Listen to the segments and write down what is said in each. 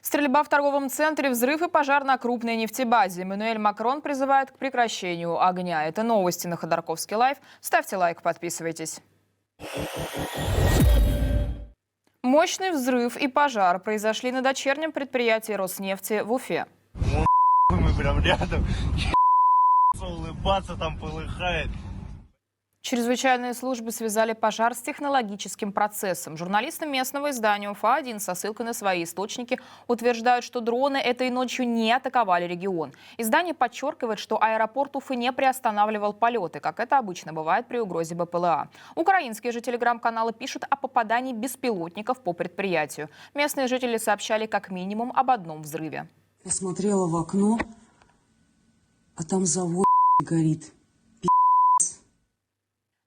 Стрельба в торговом центре, взрыв и пожар на крупной нефтебазе. Эммануэль Макрон призывает к прекращению огня. Это новости на Ходорковский лайв. Ставьте лайк, подписывайтесь. Мощный взрыв и пожар произошли на дочернем предприятии Роснефти в Уфе. Мы прям рядом. Улыбаться там полыхает. Чрезвычайные службы связали пожар с технологическим процессом. Журналисты местного издания УФА-1 со ссылкой на свои источники утверждают, что дроны этой ночью не атаковали регион. Издание подчеркивает, что аэропорт Уфы не приостанавливал полеты, как это обычно бывает при угрозе БПЛА. Украинские же телеграм-каналы пишут о попадании беспилотников по предприятию. Местные жители сообщали как минимум об одном взрыве. Я смотрела в окно, а там завод горит.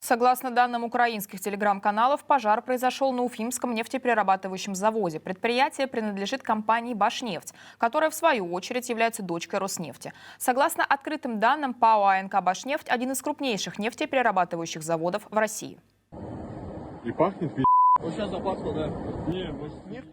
Согласно данным украинских телеграм-каналов, пожар произошел на Уфимском нефтеперерабатывающем заводе. Предприятие принадлежит компании «Башнефть», которая в свою очередь является дочкой Роснефти. Согласно открытым данным, ПАО АНК «Башнефть» – один из крупнейших нефтеперерабатывающих заводов в России. И пахнет Вот сейчас запахло, да? Нет.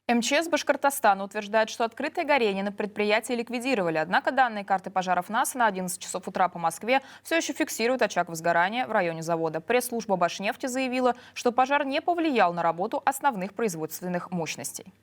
МЧС Башкортостана утверждает, что открытое горение на предприятии ликвидировали. Однако данные карты пожаров НАСА на 11 часов утра по Москве все еще фиксируют очаг возгорания в районе завода. Пресс-служба Башнефти заявила, что пожар не повлиял на работу основных производственных мощностей.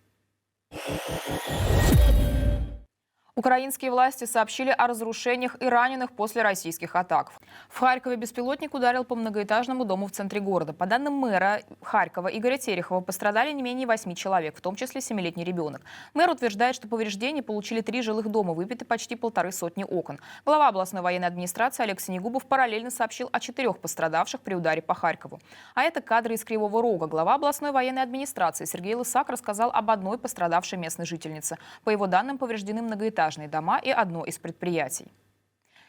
Украинские власти сообщили о разрушениях и раненых после российских атак. В Харькове беспилотник ударил по многоэтажному дому в центре города. По данным мэра Харькова Игоря Терехова, пострадали не менее 8 человек, в том числе 7-летний ребенок. Мэр утверждает, что повреждения получили 3 жилых дома, выбиты почти 150 окон. Глава областной военной администрации Олег Синегубов параллельно сообщил о 4 пострадавших при ударе по Харькову. А это кадры из Кривого Рога. Глава областной военной администрации Сергей Лысак рассказал об одной пострадавшей местной жительнице. По его данным, повреждены многоэтажные дома и одно из предприятий.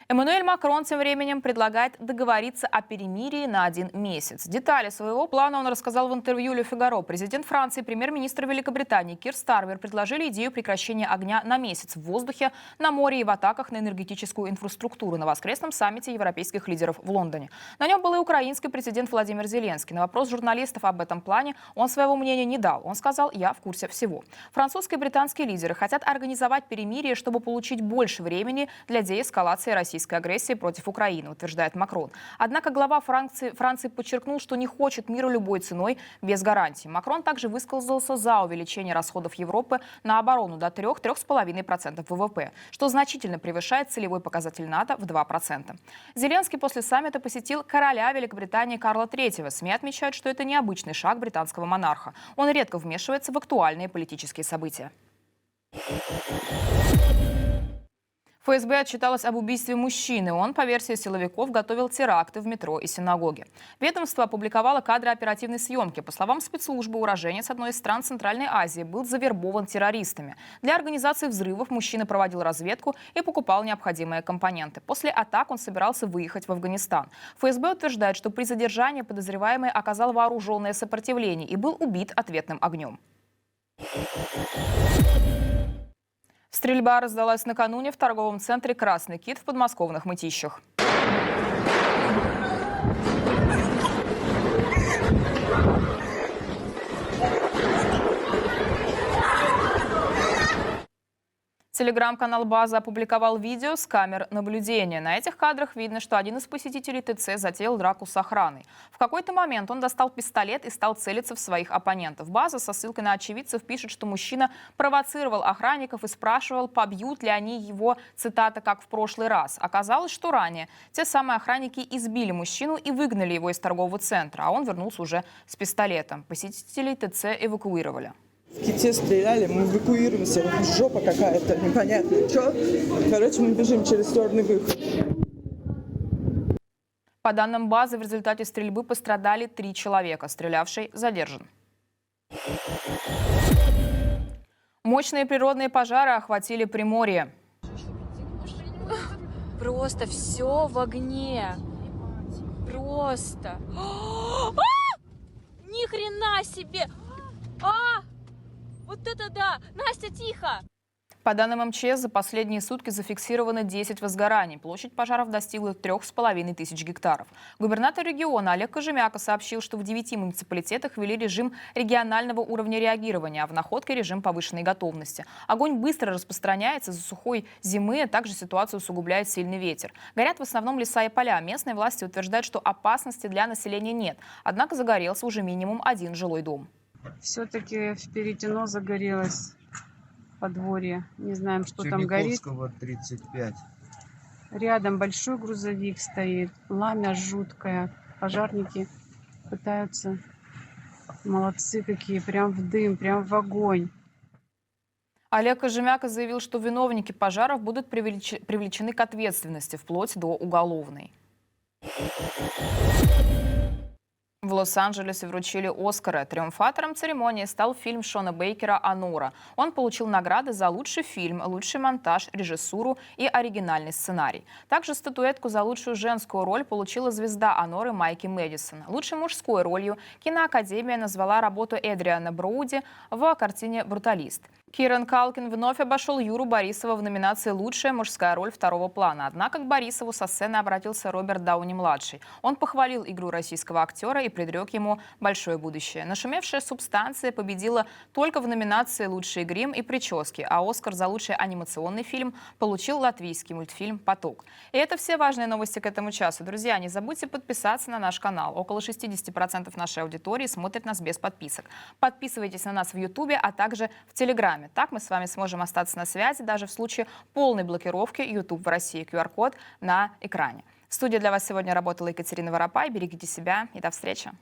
Эммануэль Макрон тем временем предлагает договориться о перемирии на 1 месяц. Детали своего плана он рассказал в интервью «Ле Фигаро». Президент Франции и премьер-министр Великобритании Кир Стармер предложили идею прекращения огня на месяц в воздухе, на море и в атаках на энергетическую инфраструктуру на воскресном саммите европейских лидеров в Лондоне. На нем был и украинский президент Владимир Зеленский. На вопрос журналистов об этом плане он своего мнения не дал. Он сказал: «Я в курсе всего». Французские и британские лидеры хотят организовать перемирие, чтобы получить больше времени для деэскалации российской агрессии против Украины, утверждает Макрон. Однако глава Франции подчеркнул, что не хочет мира любой ценой без гарантий. Макрон также высказался за увеличение расходов Европы на оборону до 3–3,5% ВВП, что значительно превышает целевой показатель НАТО в 2%. Зеленский после саммита посетил короля Великобритании Карла III. СМИ отмечают, что это необычный шаг британского монарха. Он редко вмешивается в актуальные политические события. ФСБ отчиталось об убийстве мужчины. Он, по версии силовиков, готовил теракты в метро и синагоге. Ведомство опубликовало кадры оперативной съемки. По словам спецслужбы, уроженец одной из стран Центральной Азии был завербован террористами. Для организации взрывов мужчина проводил разведку и покупал необходимые компоненты. После атак он собирался выехать в Афганистан. ФСБ утверждает, что при задержании подозреваемый оказал вооруженное сопротивление и был убит ответным огнем. Стрельба раздалась накануне в торговом центре «Красный кит» в подмосковных Мытищах. Телеграм-канал «База» опубликовал видео с камер наблюдения. На этих кадрах видно, что один из посетителей ТЦ затеял драку с охраной. В какой-то момент он достал пистолет и стал целиться в своих оппонентов. «База» со ссылкой на очевидцев пишет, что мужчина провоцировал охранников и спрашивал, побьют ли они его, цитата, как в прошлый раз. Оказалось, что ранее те самые охранники избили мужчину и выгнали его из торгового центра, а он вернулся уже с пистолетом. Посетителей ТЦ эвакуировали. В Ките стреляли, мы эвакуируемся, жопа какая-то, непонятно что. Короче, мы бежим через черный выход. По данным «Базы», в результате стрельбы пострадали 3 человека. Стрелявший задержан. Мощные природные пожары охватили Приморье. Просто все в огне. Просто. Ни хрена себе! Вот это да! Настя, тихо! По данным МЧС, за последние сутки зафиксировано 10 возгораний. Площадь пожаров достигла 3500 гектаров. Губернатор региона Олег Кожемяка сообщил, что в 9 муниципалитетах ввели режим регионального уровня реагирования, а в Находке режим повышенной готовности. Огонь быстро распространяется из-за сухой зимы, а также ситуацию усугубляет сильный ветер. Горят в основном леса и поля. Местные власти утверждают, что опасности для населения нет. Однако загорелся уже минимум один жилой дом. Все-таки в Перетино загорелось подворье. Не знаем, что там горит. 35. Рядом большой грузовик стоит. Пламя жуткое. Пожарники пытаются. Молодцы какие. Прям в дым, прям в огонь. Олег Кожемяка заявил, что виновники пожаров будут привлечены к ответственности, вплоть до уголовной. В Лос-Анджелесе вручили Оскара. Триумфатором церемонии стал фильм Шона Бейкера «Анора». Он получил награды за лучший фильм, лучший монтаж, режиссуру и оригинальный сценарий. Также статуэтку за лучшую женскую роль получила звезда «Аноры» Майки Мэдисон. Лучшей мужской ролью киноакадемия назвала работу Эдриана Броуди в картине «Бруталист». Киран Калкин вновь обошел Юру Борисова в номинации «Лучшая мужская роль второго плана». Однако к Борисову со сцены обратился Роберт Дауни-младший. Он похвалил игру российского актера и предрек ему большое будущее. Нашумевшая «Субстанция» победила только в номинации «Лучший грим и прически», а «Оскар» за лучший анимационный фильм получил латвийский мультфильм «Поток». И это все важные новости к этому часу. Друзья, не забудьте подписаться на наш канал. Около 60% нашей аудитории смотрит нас без подписок. Подписывайтесь на нас в Ютубе, а также в Телеграме. Так мы с вами сможем остаться на связи даже в случае полной блокировки YouTube в России. QR-код на экране. В студии для вас сегодня работала Екатерина Воропай. Берегите себя и до встречи.